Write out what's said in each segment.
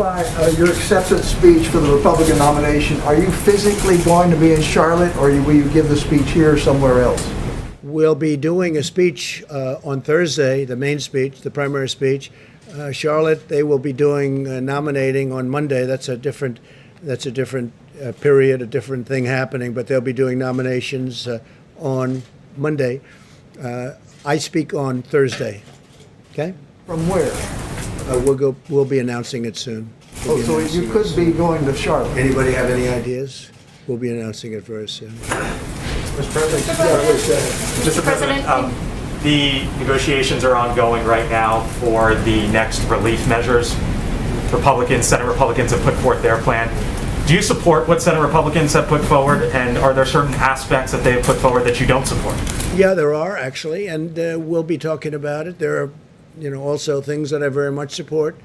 clarify your acceptance speech for the Republican nomination? Are you physically going to be in Charlotte, or will you give the speech here or somewhere else? We'll be doing a speech on Thursday, the main speech, the primary speech. Charlotte, they will be doing nominating on Monday. That's a different period, a different thing happening. But they'll be doing nominations on Monday. I speak on Thursday. Okay. From where? We'll be announcing it soon. So you could be going to Charlotte. Anybody have any ideas? We'll be announcing it very soon. Mr. President. Mr. President, the negotiations are ongoing right now for the next relief measures. Senate Republicans have put forth their plan. Do you support what Senate Republicans have put forward, and are there certain aspects that they have put forward that you don't support? Yeah, there are actually, and we'll be talking about it. There are, also things that I very much support,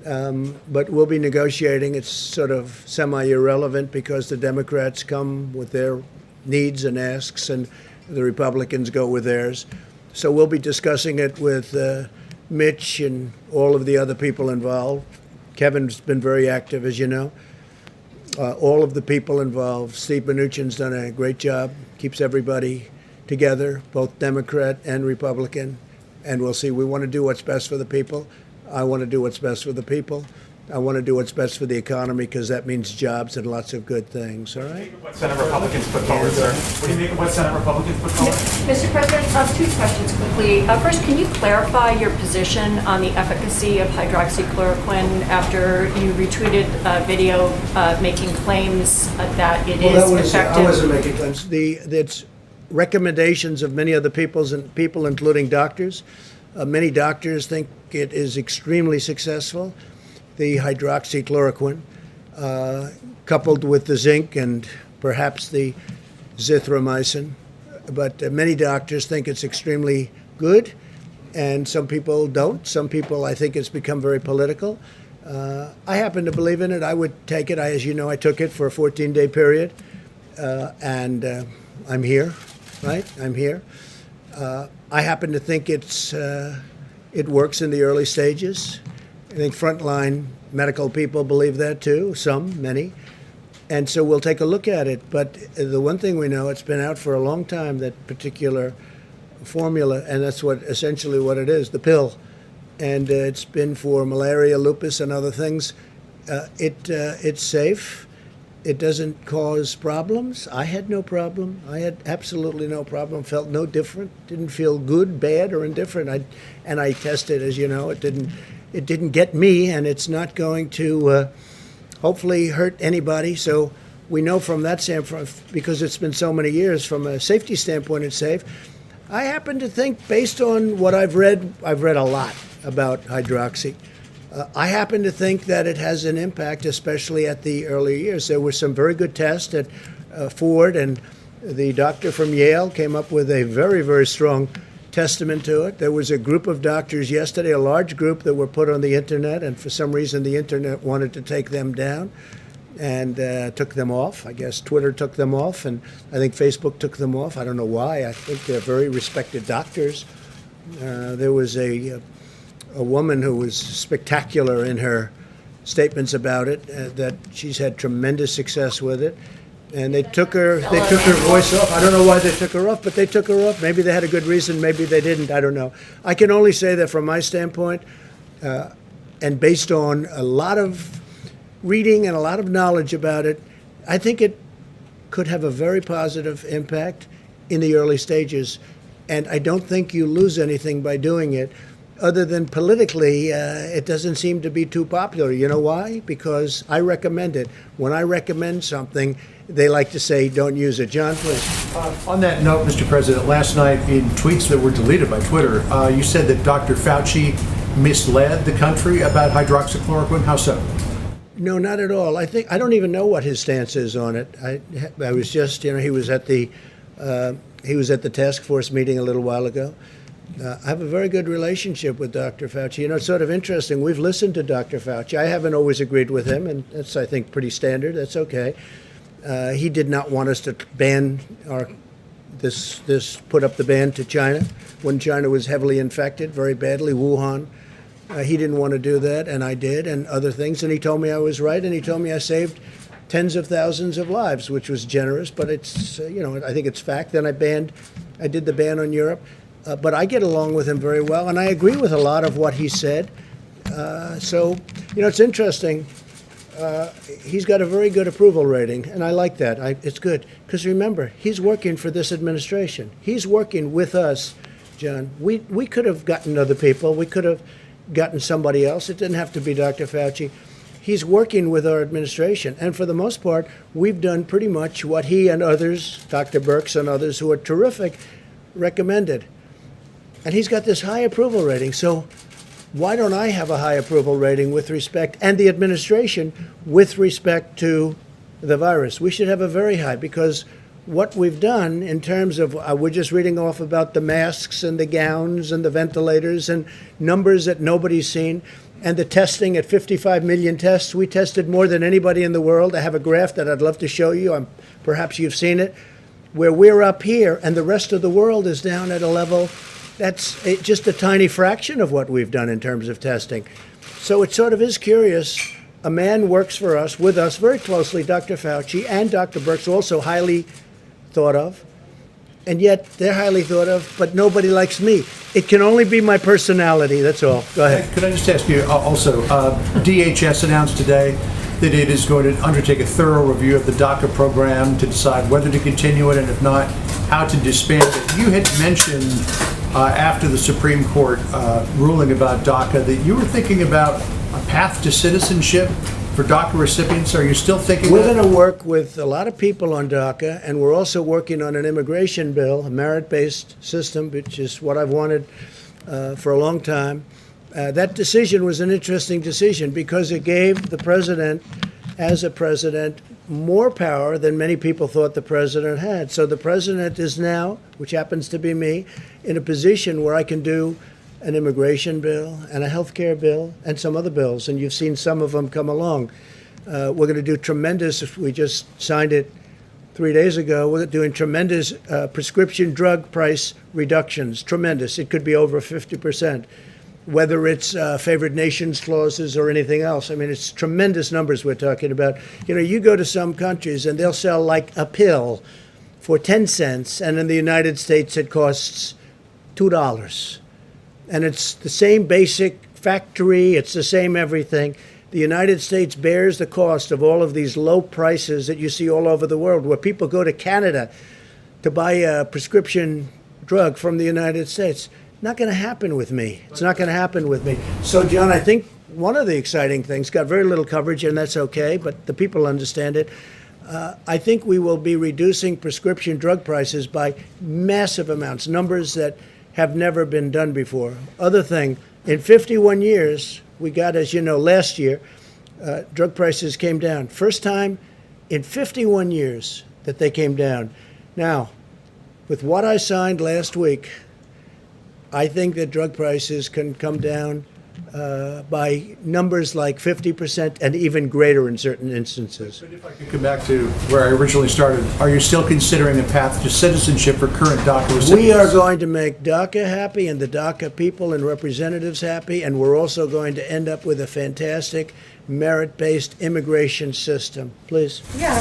but we'll be negotiating. It's sort of semi-irrelevant because the Democrats come with their needs and asks, and the Republicans go with theirs. So we'll be discussing it with Mitch and all of the other people involved. Kevin's been very active, as you know. All of the people involved. Steve Mnuchin's done a great job, keeps everybody together, both Democrat and Republican. And we'll see. We want to do what's best for the people. I want to do what's best for the people. I want to do what's best for the economy because that means jobs and lots of good things, all right? What Senate Republicans put forward, sir? What do you make of what Senate Republicans put forward? Mr. President, two questions quickly. First, can you clarify your position on the efficacy of hydroxychloroquine after you retweeted a video making claims that it is effective? I wasn't making claims. It's recommendations of many other people, including doctors. Many doctors think it is extremely successful. The hydroxychloroquine, coupled with the zinc and perhaps the zithromycin. But many doctors think it's extremely good, and some people don't. Some people, I think it's become very political. I happen to believe in it. I would take it. As you know, I took it for a 14-day period, and I'm here, right? I'm here. I happen to think it works in the early stages. I think frontline medical people believe that too, many. And so we'll take a look at it. But the one thing we know, it's been out for a long time, that particular formula, and that's essentially what it is, the pill. And it's been for malaria, lupus, and other things. It's safe. It doesn't cause problems. I had no problem. I had absolutely no problem. Felt no different. Didn't feel good, bad, or indifferent. I tested, as you know. It didn't get me, and it's not going to hopefully hurt anybody. So we know from that standpoint, because it's been so many years, from a safety standpoint, it's safe. I happen to think, based on what I've read a lot about hydroxy. I happen to think that it has an impact, especially at the early years. There were some very good tests at Ford, and the doctor from Yale came up with a very, very strong testament to it. There was a group of doctors yesterday, a large group, that were put on the internet, and for some reason the internet wanted to take them down and took them off. I guess Twitter took them off, and I think Facebook took them off. I don't know why. I think they're very respected doctors. There was a woman who was spectacular in her statements about it, that she's had tremendous success with it. And they took her voice off. I don't know why they took her off, but they took her off. Maybe they had a good reason, maybe they didn't, I don't know. I can only say that from my standpoint, and based on a lot of reading and a lot of knowledge about it, I think it could have a very positive impact in the early stages. And I don't think you lose anything by doing it. Other than politically, it doesn't seem to be too popular. You know why? Because I recommend it. When I recommend something, they like to say, don't use it. John, please. On that note, Mr. President, last night in tweets that were deleted by Twitter, you said that Dr. Fauci misled the country about hydroxychloroquine. How so? No, not at all. I don't even know what his stance is on it. I was just, he was at the task force meeting a little while ago. I have a very good relationship with Dr. Fauci. It's sort of interesting. We've listened to Dr. Fauci. I haven't always agreed with him, and that's, I think, pretty standard. That's okay. He did not want us to ban put up the ban to China when China was heavily infected very badly. Wuhan He didn't want to do that, and I did, and other things. And he told me I was right, and he told me I saved tens of thousands of lives, which was generous. But it's, I think it's fact. Then I did the ban on Europe. But I get along with him very well, and I agree with a lot of what he said. So, it's interesting. He's got a very good approval rating, and I like that. It's good. Because remember, he's working for this administration. He's working with us, John. We could have gotten other people. We could have gotten somebody else. It didn't have to be Dr. Fauci. He's working with our administration. And for the most part, we've done pretty much what he and others, Dr. Birx and others who are terrific, recommended. And he's got this high approval rating. So why don't I have a high approval rating with respect, and the administration, with respect to the virus? We should have a very high, because what we've done in terms of, we're just reading off about the masks and the gowns and the ventilators and numbers that nobody's seen, and the testing at 55 million tests. We tested more than anybody in the world. I have a graph that I'd love to show you. Perhaps you've seen it, where we're up here and the rest of the world is down at a level that's just a tiny fraction of what we've done in terms of testing. So it sort of is curious. A man works for us, with us very closely, Dr. Fauci and Dr. Birx, also highly thought of, and yet they're highly thought of, but nobody likes me. It can only be my personality, that's all. Go ahead. Could I just ask you also, DHS announced today that it is going to undertake a thorough review of the DACA program to decide whether to continue it, and if not, how to disband it. You had mentioned after the Supreme Court ruling about DACA that you were thinking about a path to citizenship for DACA recipients. Are you still thinking We're that? going to work with a lot of people on DACA, and we're also working on an immigration bill, a merit-based system, which is what I've wanted for a long time. That decision was an interesting decision because it gave the president, as a president, more power than many people thought the president had. So the president is now, which happens to be me, in a position where I can do an immigration bill and a health care bill and some other bills, and you've seen some of them come along. We're going to do tremendous, we just signed it 3 days ago, we're doing tremendous prescription drug price reductions, tremendous. It could be over 50%, whether it's favored nations clauses or anything else. I mean, it's tremendous numbers we're talking about. You go to some countries and they'll sell like a pill for 10 cents, and in the United States it costs $2. And it's the same basic factory, it's the same everything. The United States bears the cost of all of these low prices that you see all over the world, where people go to Canada to buy a prescription drug from the United States. Not going to happen with me. It's not going to happen with me. So, John, I think one of the exciting things, got very little coverage, and that's okay, but the people understand it. I think we will be reducing prescription drug prices by massive amounts, numbers that have never been done before. Other thing, in 51 years, we got, as you know, last year, drug prices came down. First time in 51 years that they came down. Now, with what I signed last week, I think that drug prices can come down by numbers like 50% and even greater in certain instances. But if I could come back to where I originally started, are you still considering a path to citizenship for current DACA recipients? We are going to make DACA happy and the DACA people and representatives happy, and we're also going to end up with a fantastic merit-based immigration system. Please. Yeah,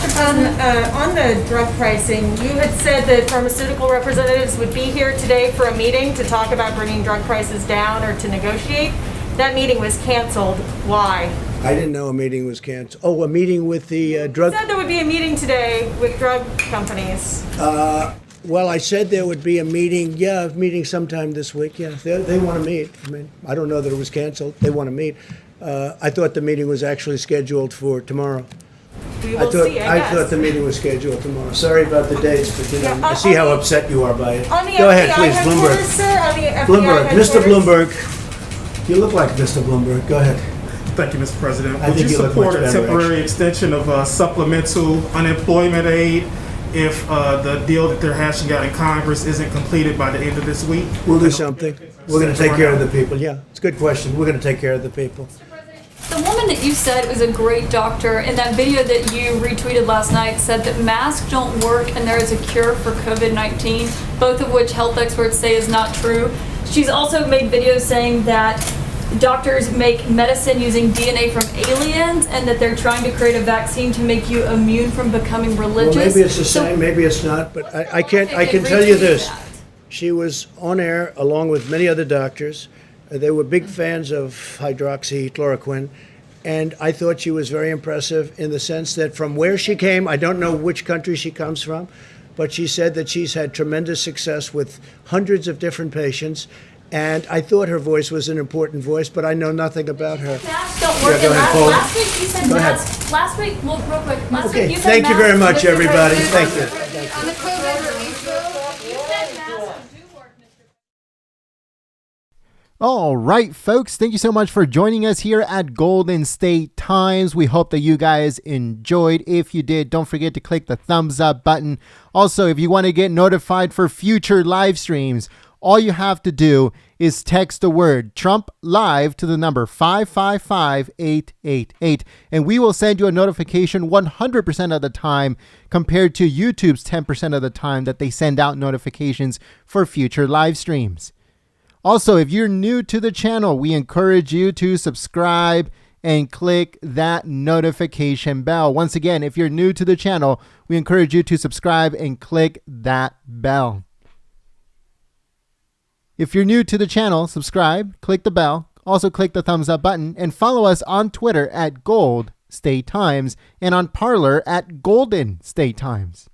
on the drug pricing, you had said that pharmaceutical representatives would be here today for a meeting to talk about bringing drug prices down or to negotiate. That meeting was canceled. Why? I didn't know a meeting was canceled. Oh, a meeting with the drug... You said there would be a meeting today with drug companies. Well, I said there would be a meeting, a meeting sometime this week, yeah. They want to meet. I mean, I don't know that it was canceled. They want to meet. I thought the meeting was actually scheduled for tomorrow. We will see, I guess. I thought the meeting was scheduled tomorrow. Sorry about the dates, but I see how upset you are by it. On the Go ahead, FBI please, Bloomberg. headquarters, sir, on the FBI Bloomberg, Mr. headquarters. Bloomberg. You look like Mr. Bloomberg. Go ahead. Thank you, Mr. President. I Would think you you look support much a better, temporary extension of supplemental unemployment aid if the deal that they're hashing out in Congress isn't completed by the end of this week? We'll do something. We're going to take care of the people. Yeah, it's a good question. We're going to take care of the people. The woman that you said was a great doctor in that video that you retweeted last night said that masks don't work and there is a cure for COVID-19, both of which health experts say is not true. She's also made videos saying that doctors make medicine using DNA from aliens, and that they're trying to create a vaccine to make you immune from becoming religious. Well, maybe it's the So- same, maybe it's not, but I can They tell you retweeted this. that. She was on air along with many other doctors. They were big fans of hydroxychloroquine, and I thought she was very impressive in the sense that from where she came, I don't know which country she comes from, but she said that she's had tremendous success with hundreds of different patients, and I thought her voice was an important voice, but I know nothing about her. Masks don't work. go And ahead, Paul. last week you said Go ahead. masks. Last week, well, real quick. Last Okay, week you said thank you very masks- much, everybody. Mr. Thank you. President, on the COVID relief bill, you said masks do work, Mr. All right, folks, thank you so much for joining us here at Golden State Times. We hope that you guys enjoyed. If you did, don't forget to click the thumbs up button. Also, if you want to get notified for future live streams, all you have to do is text the word Trump Live to the number 555-888, and we will send you a notification 100% of the time compared to YouTube's 10% of the time that they send out notifications for future live streams. Also, if you're new to the channel, we encourage you to subscribe and click that notification bell. Once again, if you're new to the channel, we encourage you to subscribe and click that bell. If you're new to the channel, subscribe, click the bell, also click the thumbs up button, and follow us on Twitter at Gold State Times and on Parler at Golden State Times.